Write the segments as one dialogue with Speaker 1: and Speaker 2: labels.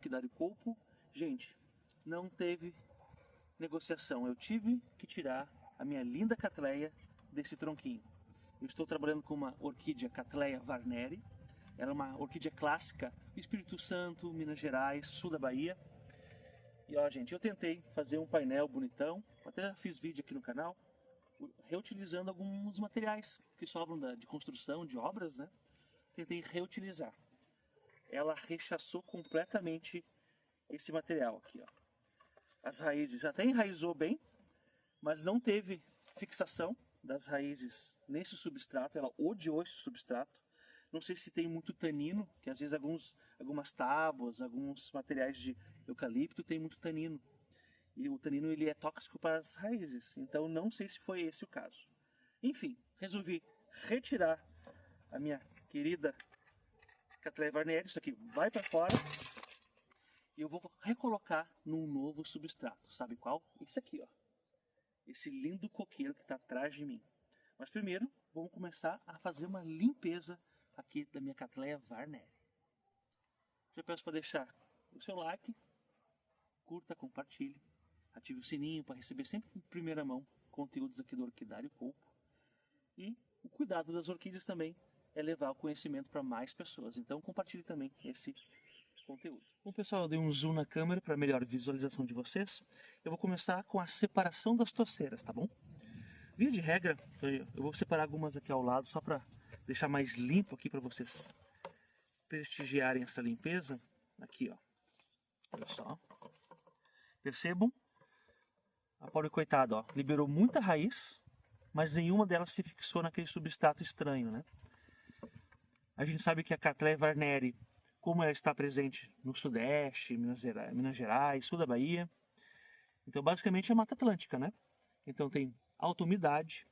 Speaker 1: orquidário colpo. Gente, não teve negociação. Eu tive que tirar a minha linda Cattleya desse tronquinho. Eu estou trabalhando com uma orquídea Cattleya Varneri. Ela é uma orquídea clássica, Espírito Santo, Minas Gerais, sul da Bahia. E ó, gente, eu tentei fazer um painel bonitão, até fiz vídeo aqui no canal, reutilizando alguns materiais que sobram de construção, de obras, né? Tentei reutilizar. Ela rechaçou completamente esse material aqui, ó. As raízes até enraizou bem, mas não teve fixação das raízes nesse substrato. Ela odiou esse substrato. Não sei se tem muito tanino, que às vezes algumas tábuas, alguns materiais de eucalipto tem muito tanino. E o tanino ele é tóxico para as raízes, então não sei se foi esse o caso. Enfim, resolvi retirar a minha querida Cattleya Varneri, isso aqui vai para fora. E eu vou recolocar num novo substrato, sabe qual? Esse aqui, ó. Esse lindo coqueiro que está atrás de mim. Mas primeiro, vamos começar a fazer uma limpeza aqui da minha Cattleya Varneri. Já peço para deixar o seu like, curta, compartilhe, ative o sininho para receber sempre em primeira mão conteúdos aqui do Orquidário Colpo. E o cuidado das orquídeas também é levar o conhecimento para mais pessoas. Então compartilhe também esse conteúdo. Bom pessoal, eu dei um zoom na câmera para melhor visualização de vocês. Eu vou começar com a separação das toceiras, tá bom? Via de regra, eu vou separar algumas aqui ao lado só para deixar mais limpo aqui para vocês prestigiarem essa limpeza. Aqui, ó. Olha só. Percebam? A pobre coitada, ó, liberou muita raiz, mas nenhuma delas se fixou naquele substrato estranho, né? A gente sabe que a Cattleya Varneri, como ela está presente no Sudeste, Minas Gerais, sul da Bahia, então basicamente é Mata Atlântica, né? Então tem alta umidade,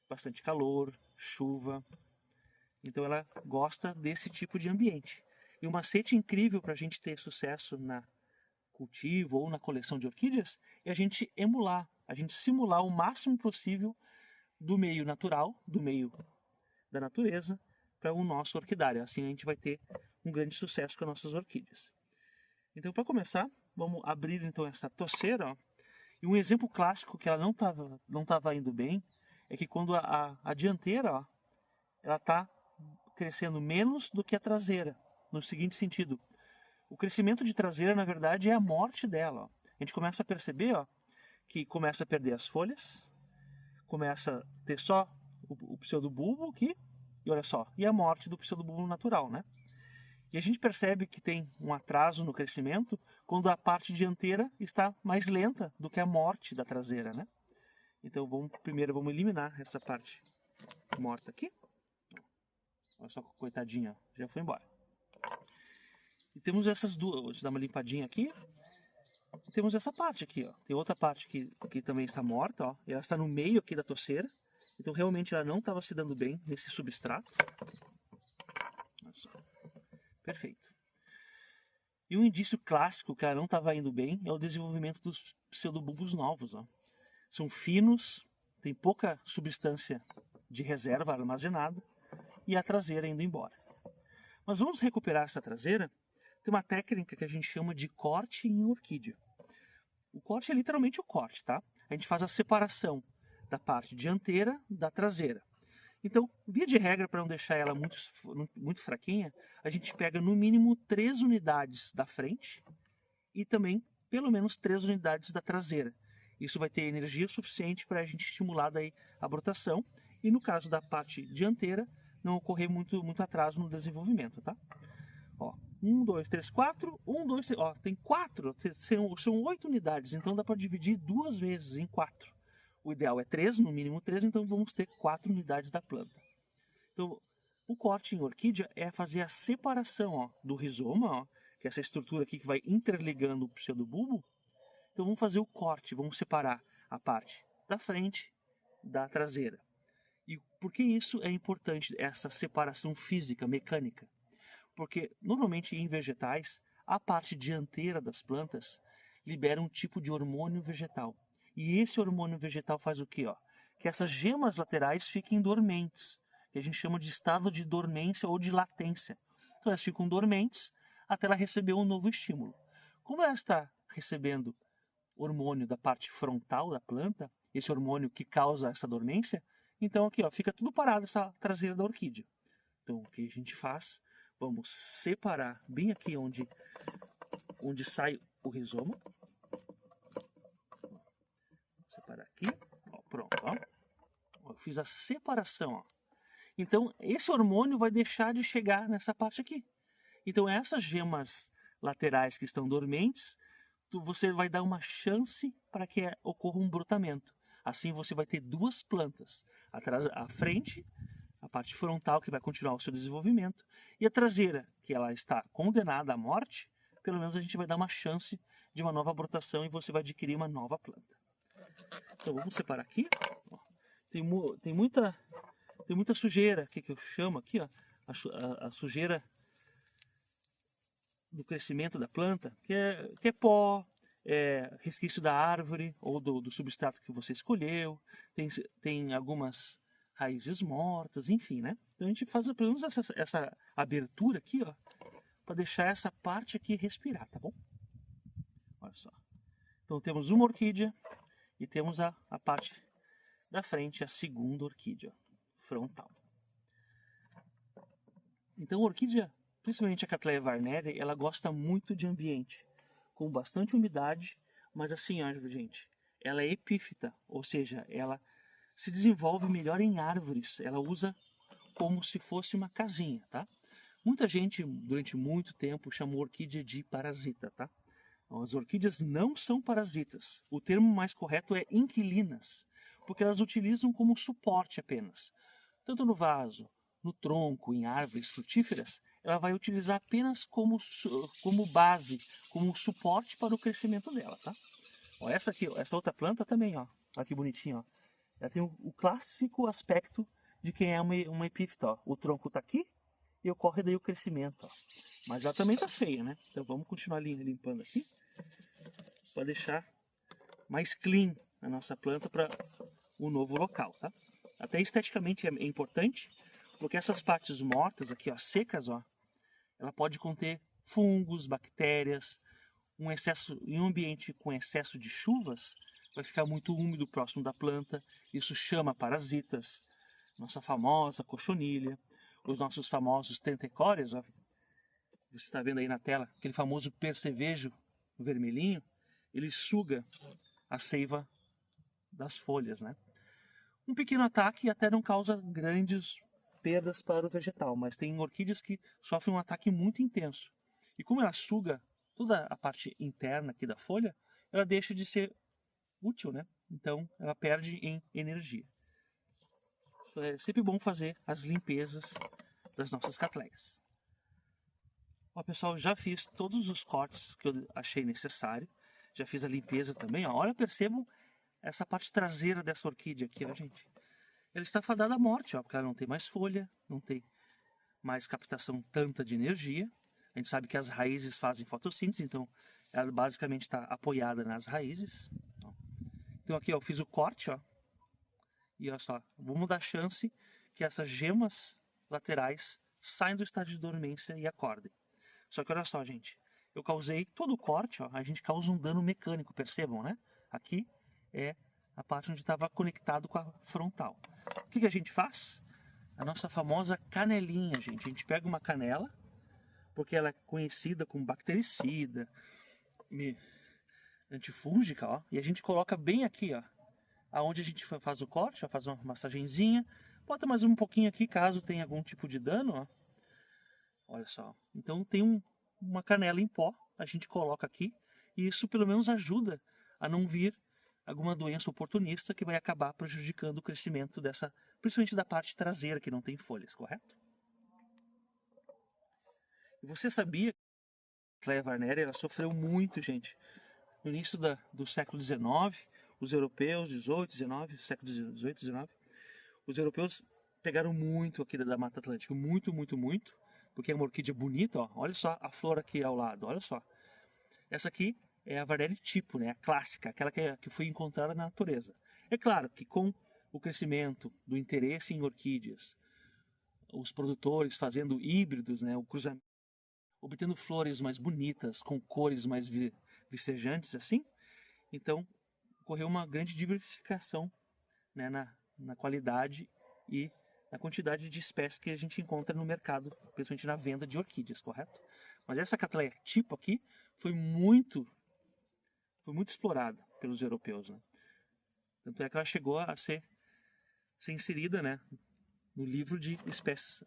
Speaker 1: bastante calor, chuva, então ela gosta desse tipo de ambiente. E um macete incrível para a gente ter sucesso na cultivo ou na coleção de orquídeas é a gente emular, a gente simular o máximo possível do meio natural, do meio da natureza, para o nosso orquidário. Assim a gente vai ter um grande sucesso com as nossas orquídeas. Então, para começar, vamos abrir então essa toceira, ó. E um exemplo clássico que ela não tava indo bem é que quando a dianteira, ó, ela está crescendo menos do que a traseira. No seguinte sentido, o crescimento de traseira, na verdade, é a morte dela. Ó. A gente começa a perceber, ó, que começa a perder as folhas, começa a ter só o pseudobulbo aqui, e olha só, e a morte do pseudobulbo natural, né? E a gente percebe que tem um atraso no crescimento quando a parte dianteira está mais lenta do que a morte da traseira, né? Então primeiro vamos eliminar essa parte morta aqui. Olha só, coitadinha, já foi embora. E temos essas duas, vou dar uma limpadinha aqui. Temos essa parte aqui, ó. Tem outra parte que também está morta, ó. E ela está no meio aqui da toceira. Então realmente ela não estava se dando bem nesse substrato. Olha só. Perfeito. E um indício clássico que ela não estava indo bem é o desenvolvimento dos pseudobulbos novos, ó. São finos, tem pouca substância de reserva armazenada e a traseira indo embora. Mas vamos recuperar essa traseira. Tem uma técnica que a gente chama de corte em orquídea. O corte é literalmente o corte, tá? A gente faz a separação da parte dianteira da traseira. Então, via de regra, para não deixar ela muito fraquinha, a gente pega no mínimo 3 unidades da frente e também pelo menos 3 unidades da traseira. Isso vai ter energia suficiente para a gente estimular daí a brotação e no caso da parte dianteira não ocorrer muito atraso no desenvolvimento, tá? Ó, 1, 2, 3, 4, 1, 2, 3, ó, tem 4, são 8 unidades, então dá para dividir 2 vezes em 4. O ideal é 3, no mínimo 3, então vamos ter 4 unidades da planta. Então, o corte em orquídea é fazer a separação, ó, do rizoma, ó, que é essa estrutura aqui que vai interligando o pseudobulbo. Então vamos fazer o corte, vamos separar a parte da frente da traseira. E por que isso é importante, essa separação física, mecânica? Porque normalmente em vegetais, a parte dianteira das plantas libera um tipo de hormônio vegetal. E esse hormônio vegetal faz o quê? Ó? Que essas gemas laterais fiquem dormentes, que a gente chama de estado de dormência ou de latência. Então elas ficam dormentes, até ela receber um novo estímulo. Como ela está recebendo hormônio da parte frontal da planta, esse hormônio que causa essa dormência, então aqui ó, fica tudo parado essa traseira da orquídea. Então o que a gente faz? Vamos separar bem aqui onde sai o rizoma. Vou separar aqui, ó, pronto, ó. Eu fiz a separação, ó. Então esse hormônio vai deixar de chegar nessa parte aqui. Então essas gemas laterais que estão dormentes, você vai dar uma chance para que ocorra um brotamento. Assim você vai ter duas plantas, à frente, a parte frontal que vai continuar o seu desenvolvimento, e a traseira, que ela está condenada à morte, pelo menos a gente vai dar uma chance de uma nova brotação e você vai adquirir uma nova planta. Então vamos separar aqui. Tem muita sujeira, que eu chamo aqui, ó, a sujeira do crescimento da planta, que é pó, resquício da árvore ou do substrato que você escolheu, tem algumas raízes mortas, enfim, né? Então a gente faz pelo menos essa abertura aqui, ó, para deixar essa parte aqui respirar, tá bom? Olha só. Então temos uma orquídea e temos a parte da frente, a segunda orquídea frontal. Então a orquídea, principalmente a Cattleya varneri, ela gosta muito de ambiente com bastante umidade, mas assim, ó, gente, ela é epífita, ou seja, ela se desenvolve melhor em árvores, ela usa como se fosse uma casinha, tá? Muita gente, durante muito tempo, chamou orquídea de parasita, tá? As orquídeas não são parasitas, o termo mais correto é inquilinas, porque elas utilizam como suporte apenas. Tanto no vaso, no tronco, em árvores frutíferas, ela vai utilizar apenas como base, como suporte para o crescimento dela, tá? Ó, essa aqui, ó, essa outra planta também, ó, olha que bonitinho, ó. Ela tem o clássico aspecto de quem é uma epífita, ó. O tronco tá aqui e ocorre daí o crescimento, ó. Mas ela também tá feia, né? Então vamos continuar limpando aqui para deixar mais clean a nossa planta para o novo local, tá? Até esteticamente é importante, porque essas partes mortas aqui, ó, secas, ó, ela pode conter fungos, bactérias, em um ambiente com excesso de chuvas, vai ficar muito úmido próximo da planta, isso chama parasitas, nossa famosa cochonilha, os nossos famosos tentecórias, ó, você está vendo aí na tela, aquele famoso percevejo vermelhinho, ele suga a seiva das folhas, né? Um pequeno ataque até não causa grandes perdas para o vegetal, mas tem orquídeas que sofrem um ataque muito intenso. E como ela suga toda a parte interna aqui da folha, ela deixa de ser útil, né? Então ela perde em energia. É sempre bom fazer as limpezas das nossas cattleyas. Ó, pessoal, já fiz todos os cortes que eu achei necessário. Já fiz a limpeza também, ó. Olha, percebam essa parte traseira dessa orquídea aqui, ó, gente. Ela está fadada à morte, ó, porque ela não tem mais folha, não tem mais captação tanta de energia. A gente sabe que as raízes fazem fotossíntese, então ela basicamente está apoiada nas raízes. Então aqui ó, eu fiz o corte, ó, e olha só, vamos dar chance que essas gemas laterais saiam do estado de dormência e acordem. Só que olha só, gente, eu causei todo o corte, ó, a gente causa um dano mecânico, percebam, né? Aqui é a parte onde estava conectado com a frontal. O que a gente faz? A nossa famosa canelinha, gente. A gente pega uma canela, porque ela é conhecida como bactericida, antifúngica, ó, e a gente coloca bem aqui, ó, aonde a gente faz o corte, ó, faz uma massagenzinha, bota mais um pouquinho aqui caso tenha algum tipo de dano, ó. Olha só. Então tem uma canela em pó, a gente coloca aqui, e isso pelo menos ajuda a não vir alguma doença oportunista que vai acabar prejudicando o crescimento dessa, principalmente da parte traseira que não tem folhas, correto? E você sabia que a Cattleya varneri ela sofreu muito, gente? No início do século XIX, os europeus, 18, 19, século 18, 19, os europeus pegaram muito aqui da Mata Atlântica, muito, porque é uma orquídea bonita, ó. Olha só a flor aqui ao lado, olha só. Essa aqui é a varneri tipo, né, a clássica, aquela que foi encontrada na natureza. É claro que com o crescimento do interesse em orquídeas, os produtores fazendo híbridos, né, o cruzamento, obtendo flores mais bonitas, com cores mais vicejantes, assim. Então, ocorreu uma grande diversificação, né, na qualidade e na quantidade de espécies que a gente encontra no mercado, principalmente na venda de orquídeas, correto? Mas essa Cattleya tipo aqui foi muito explorada pelos europeus, né? Tanto é que ela chegou a ser inserida, né, no livro de espécies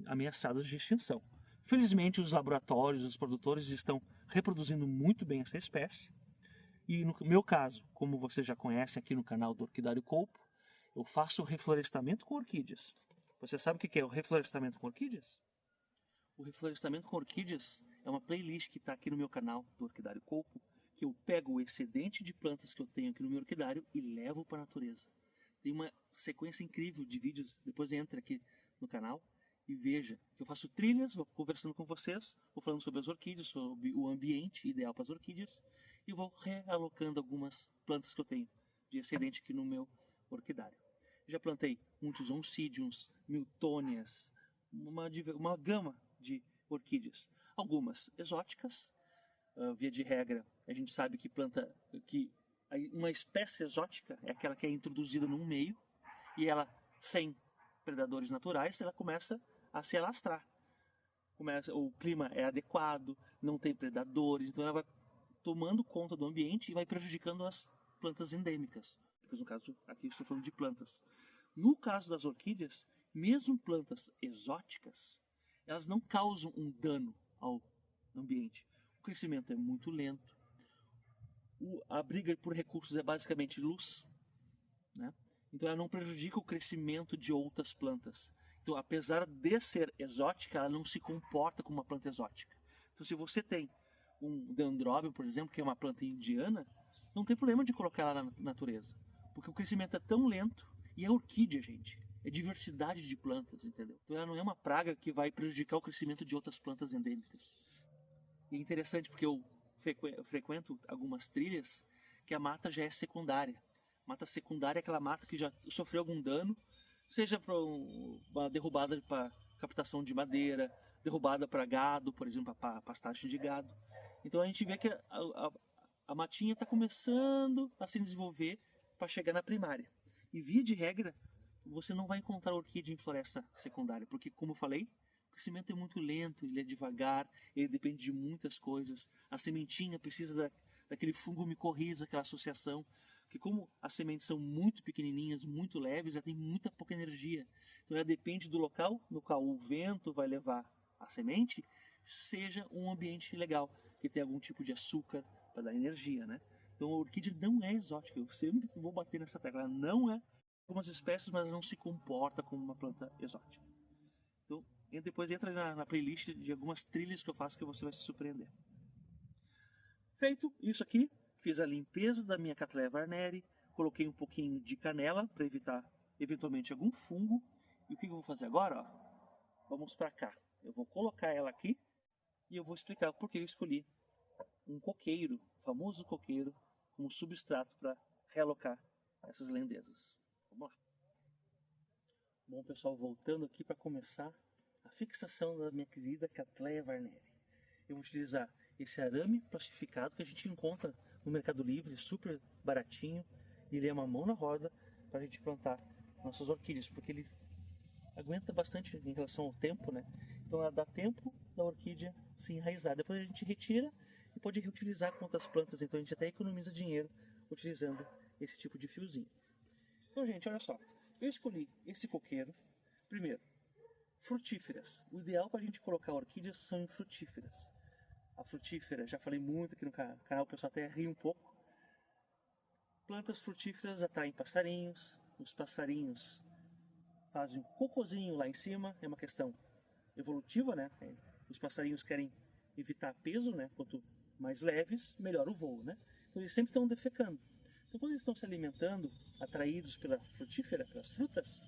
Speaker 1: ameaçadas de extinção. Felizmente, os laboratórios, os produtores estão reproduzindo muito bem essa espécie. E no meu caso, como vocês já conhecem aqui no canal do Orquidário Colpo, eu faço reflorestamento com orquídeas. Você sabe o que é o reflorestamento com orquídeas? O reflorestamento com orquídeas é uma playlist que está aqui no meu canal do Orquidário Colpo, que eu pego o excedente de plantas que eu tenho aqui no meu orquidário e levo para a natureza. Tem uma sequência incrível de vídeos, depois entra aqui no canal e veja que eu faço trilhas, vou conversando com vocês, vou falando sobre as orquídeas, sobre o ambiente ideal para as orquídeas e vou realocando algumas plantas que eu tenho de excedente aqui no meu orquidário. Já plantei muitos oncidiums, miltônias, uma gama de orquídeas, algumas exóticas. Via de regra, a gente sabe que uma espécie exótica é aquela que é introduzida num meio e ela, sem predadores naturais, ela começa a se alastrar. O clima é adequado, não tem predadores, então ela vai tomando conta do ambiente e vai prejudicando as plantas endêmicas. No caso, aqui estou falando de plantas. No caso das orquídeas, mesmo plantas exóticas, elas não causam um dano ao ambiente. O crescimento é muito lento. A briga por recursos é basicamente luz, né? Então ela não prejudica o crescimento de outras plantas. Então, apesar de ser exótica, ela não se comporta como uma planta exótica. Então, se você tem um dendróbio, por exemplo, que é uma planta indiana, não tem problema de colocar ela na natureza, porque o crescimento é tão lento. E é orquídea, gente, é diversidade de plantas, entendeu? Então ela não é uma praga que vai prejudicar o crescimento de outras plantas endêmicas. E é interessante porque eu frequento algumas trilhas que a mata já é secundária. Mata secundária é aquela mata que já sofreu algum dano, seja para uma derrubada para captação de madeira, derrubada para gado, por exemplo, para pastagem de gado. Então a gente vê que a matinha está começando a se desenvolver para chegar na primária. E via de regra, você não vai encontrar orquídea em floresta secundária, porque, como eu falei, o crescimento é muito lento, ele é devagar, ele depende de muitas coisas. A sementinha precisa daquele fungo micorriza, aquela associação, que como as sementes são muito pequenininhas, muito leves, ela tem muita pouca energia. Então ela depende do local no qual o vento vai levar a semente, seja um ambiente legal, que tem algum tipo de açúcar para dar energia, né? Então a orquídea não é exótica, eu sempre vou bater nessa tecla, ela não é algumas espécies, mas não se comporta como uma planta exótica. Então depois entra na playlist de algumas trilhas que eu faço que você vai se surpreender. Feito isso aqui, fiz a limpeza da minha Cattleya varneri, coloquei um pouquinho de canela para evitar eventualmente algum fungo. E o que eu vou fazer agora? Ó, vamos para cá. Eu vou colocar ela aqui e eu vou explicar por que eu escolhi um coqueiro, o famoso coqueiro, como substrato para realocar essas lindezas. Vamos lá. Bom, pessoal, voltando aqui para começar a fixação da minha querida Cattleya varneri. Eu vou utilizar esse arame plastificado que a gente encontra no Mercado Livre, super baratinho, e ele é uma mão na roda para a gente plantar nossas orquídeas, porque ele aguenta bastante em relação ao tempo, né? Então ela dá tempo da orquídea se enraizar. Depois a gente retira e pode reutilizar com outras plantas, então a gente até economiza dinheiro utilizando esse tipo de fiozinho. Então, gente, olha só, eu escolhi esse coqueiro. Primeiro, frutíferas. O ideal para a gente colocar orquídeas são em frutíferas. A frutífera, já falei muito aqui no canal, o pessoal até ri um pouco. Plantas frutíferas atraem passarinhos, os passarinhos fazem um cocôzinho lá em cima, é uma questão evolutiva, né? Os passarinhos querem evitar peso, né? Quanto mais leves, melhor o voo, né? Então eles sempre estão defecando. Então quando eles estão se alimentando, atraídos pela frutífera, pelas frutas,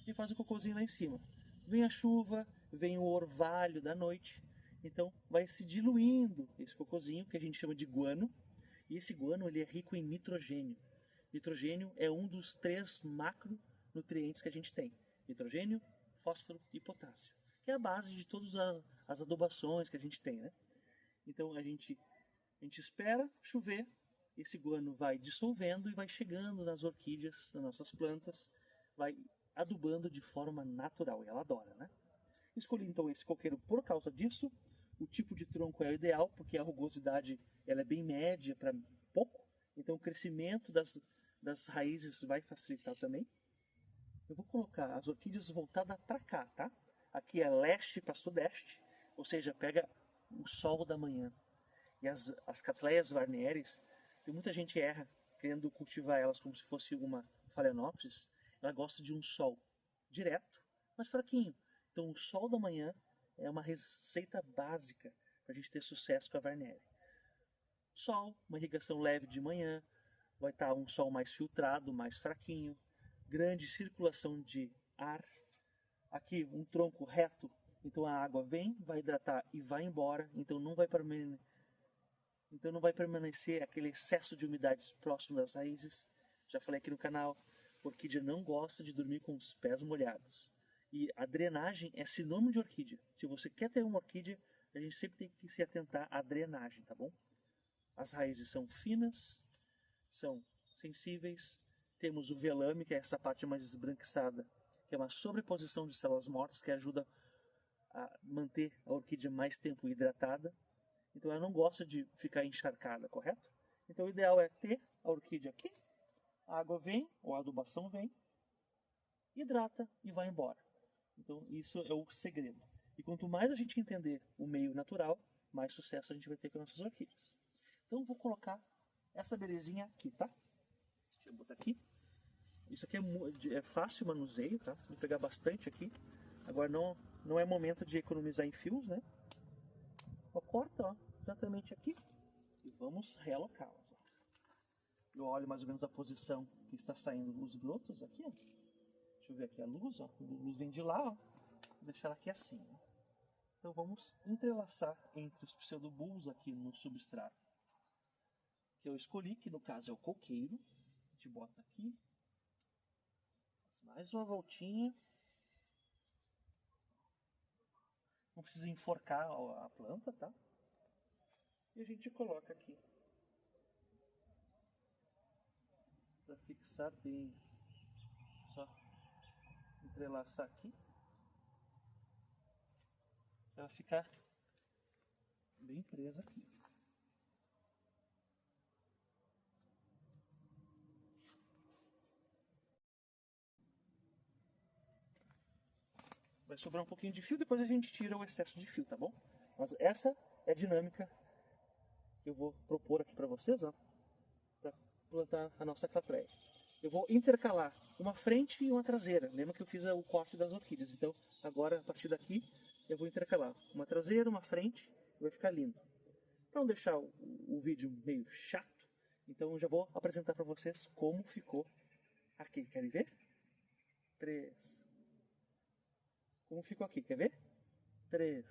Speaker 1: eles fazem o cocôzinho lá em cima. Vem a chuva, vem o orvalho da noite, então vai se diluindo esse cocôzinho, que a gente chama de guano, e esse guano ele é rico em nitrogênio. Nitrogênio é um dos 3 macronutrientes que a gente tem: nitrogênio, fósforo e potássio, que é a base de todas as adubações que a gente tem, né? Então a gente espera chover, esse guano vai dissolvendo e vai chegando nas orquídeas, nas nossas plantas, vai adubando de forma natural, e ela adora, né? Escolhi então esse coqueiro por causa disso. O tipo de tronco é o ideal, porque a rugosidade ela é bem média para pouco, então o crescimento das raízes vai facilitar também. Eu vou colocar as orquídeas voltadas para cá, tá? Aqui é leste para sudeste, ou seja, pega o sol da manhã. E as Cattleyas Varneris, tem muita gente erra querendo cultivar elas como se fosse uma Phalaenopsis. Ela gosta de um sol direto, mas fraquinho. Então o sol da manhã é uma receita básica para a gente ter sucesso com a Varneri. Sol, uma irrigação leve de manhã, vai estar um sol mais filtrado, mais fraquinho, grande circulação de ar. Aqui um tronco reto, então a água vem, vai hidratar e vai embora, então não vai permanecer aquele excesso de umidade próximo das raízes. Já falei aqui no canal, orquídea não gosta de dormir com os pés molhados. E a drenagem é sinônimo de orquídea. Se você quer ter uma orquídea, a gente sempre tem que se atentar à drenagem, tá bom? As raízes são finas, são sensíveis. Temos o velame, que é essa parte mais esbranquiçada, que é uma sobreposição de células mortas que ajuda a manter a orquídea mais tempo hidratada. Então ela não gosta de ficar encharcada, correto? Então o ideal é ter a orquídea aqui, a água vem, ou a adubação vem, hidrata e vai embora. Então isso é o segredo. E quanto mais a gente entender o meio natural, mais sucesso a gente vai ter com nossas orquídeas. Então eu vou colocar essa belezinha aqui, tá? Deixa eu botar aqui. Isso aqui é fácil manuseio, tá? Vou pegar bastante aqui. Agora não é momento de economizar em fios, né? Ó, corta, ó, exatamente aqui. E vamos realocá-las. Eu olho mais ou menos a posição que está saindo os brotos aqui, ó. Deixa eu ver aqui a luz, ó. A luz vem de lá, ó. Vou deixar ela aqui assim, ó. Então vamos entrelaçar entre os pseudobulbos aqui no substrato que eu escolhi, que no caso é o coqueiro. A gente bota aqui. Mais uma voltinha. Não precisa enforcar a planta, tá? E a gente coloca aqui. Para fixar bem. Só entrelaçar aqui. Ela ficar bem presa aqui. Vai sobrar um pouquinho de fio, depois a gente tira o excesso de fio, tá bom? Mas essa é a dinâmica que eu vou propor aqui para vocês, ó, para plantar a nossa Cattleya. Eu vou intercalar uma frente e uma traseira. Lembra que eu fiz o corte das orquídeas? Então agora, a partir daqui, eu vou intercalar uma traseira, uma frente, e vai ficar lindo. Para não deixar o vídeo meio chato, então eu já vou apresentar para vocês como ficou aqui. Querem ver? 3. Como ficou aqui, quer ver? 3,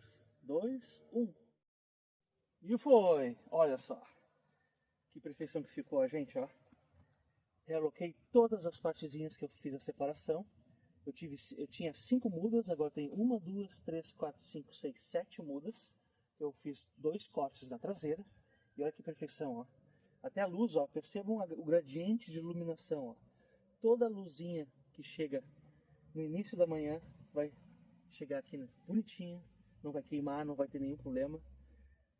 Speaker 1: 2, 1. E foi! Olha só. Que perfeição que ficou a gente, ó. Realoquei todas as partezinhas que eu fiz a separação. Eu tinha 5 mudas, agora tem 1, 2, 3, 4, 5, 6, 7 mudas. Eu fiz 2 cortes na traseira. E olha que perfeição, ó. Até a luz, ó, percebam o gradiente de iluminação, ó. Toda a luzinha que chega no início da manhã vai chegar aqui, né, bonitinha, não vai queimar, não vai ter nenhum problema.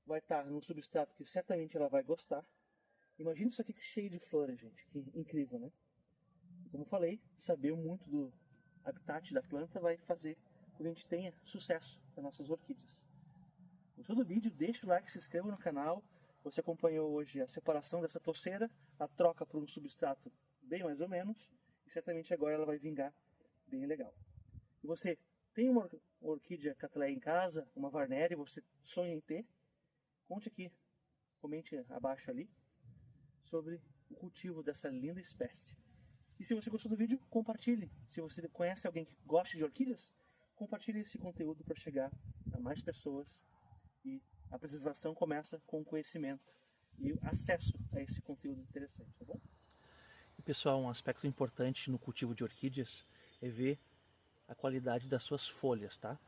Speaker 1: Vai estar num substrato que certamente ela vai gostar. Imagina isso aqui cheio de flores, gente, que incrível, né? Como eu falei, saber muito do habitat da planta vai fazer com que a gente tenha sucesso nas nossas orquídeas. Gostou do vídeo? Deixa o like, se inscreva no canal. Você acompanhou hoje a separação dessa torceira, a troca por um substrato bem mais ou menos, e certamente agora ela vai vingar bem legal. E você tem uma orquídea Cattleya em casa, uma Varneri, você sonha em ter? Conte aqui, comente abaixo ali, sobre o cultivo dessa linda espécie. E se você gostou do vídeo, compartilhe. Se você conhece alguém que gosta de orquídeas, compartilhe esse conteúdo para chegar a mais pessoas. E a preservação começa com o conhecimento e o acesso a esse conteúdo interessante, tá bom? E pessoal, um aspecto importante no cultivo de orquídeas é ver a qualidade das suas folhas, tá?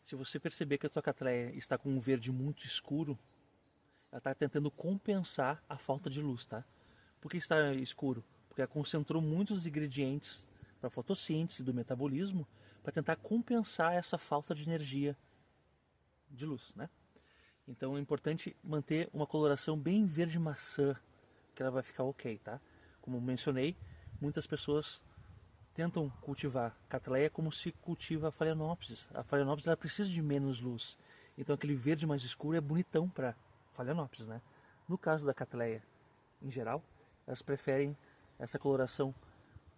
Speaker 1: Se você perceber que a tua catleia está com um verde muito escuro, ela está tentando compensar a falta de luz, tá? Por que está escuro? Porque ela concentrou muitos ingredientes para a fotossíntese do metabolismo para tentar compensar essa falta de energia de luz, né? Então é importante manter uma coloração bem verde maçã, que ela vai ficar ok, tá? Como mencionei, muitas pessoas tentam cultivar catleia como se cultiva a phalaenopsis. A phalaenopsis ela precisa de menos luz, então aquele verde mais escuro é bonitão para phalaenopsis, né? No caso da catleia, em geral, elas preferem essa coloração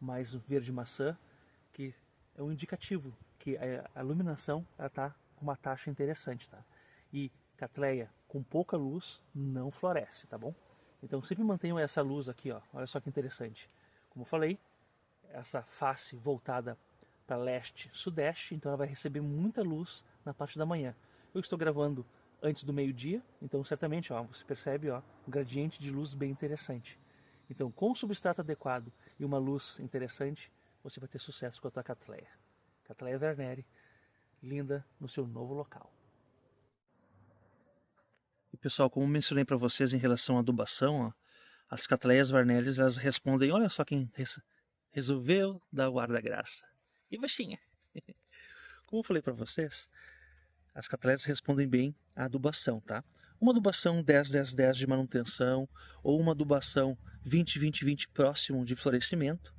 Speaker 1: mais verde maçã, que é um indicativo que a iluminação está com uma taxa interessante, tá? E catleia com pouca luz não floresce, tá bom? Então sempre mantenham essa luz aqui, ó. Olha só que interessante. Como eu falei, essa face voltada para leste-sudeste, então ela vai receber muita luz na parte da manhã. Eu estou gravando antes do meio-dia, então certamente, ó, você percebe, ó, um gradiente de luz bem interessante. Então, com o substrato adequado e uma luz interessante, você vai ter sucesso com a tua catleia. Catleia Werneri, linda no seu novo local. E pessoal, como mencionei para vocês em relação à adubação, ó, as catleias Werneri, elas respondem, olha só quem resolveu dar o ar da graça. E baixinha. Como eu falei para vocês, as catleias respondem bem à adubação, tá? Uma adubação 10-10-10 de manutenção ou uma adubação 20-20-20 próximo de florescimento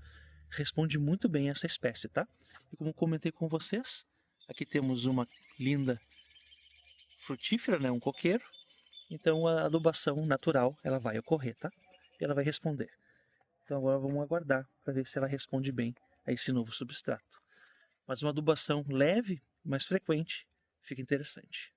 Speaker 1: responde muito bem a essa espécie, tá? E como comentei com vocês, aqui temos uma linda frutífera, né? Um coqueiro. Então a adubação natural ela vai ocorrer, tá? E ela vai responder. Então agora vamos aguardar para ver se ela responde bem a esse novo substrato. Mas uma adubação leve, mais frequente, fica interessante.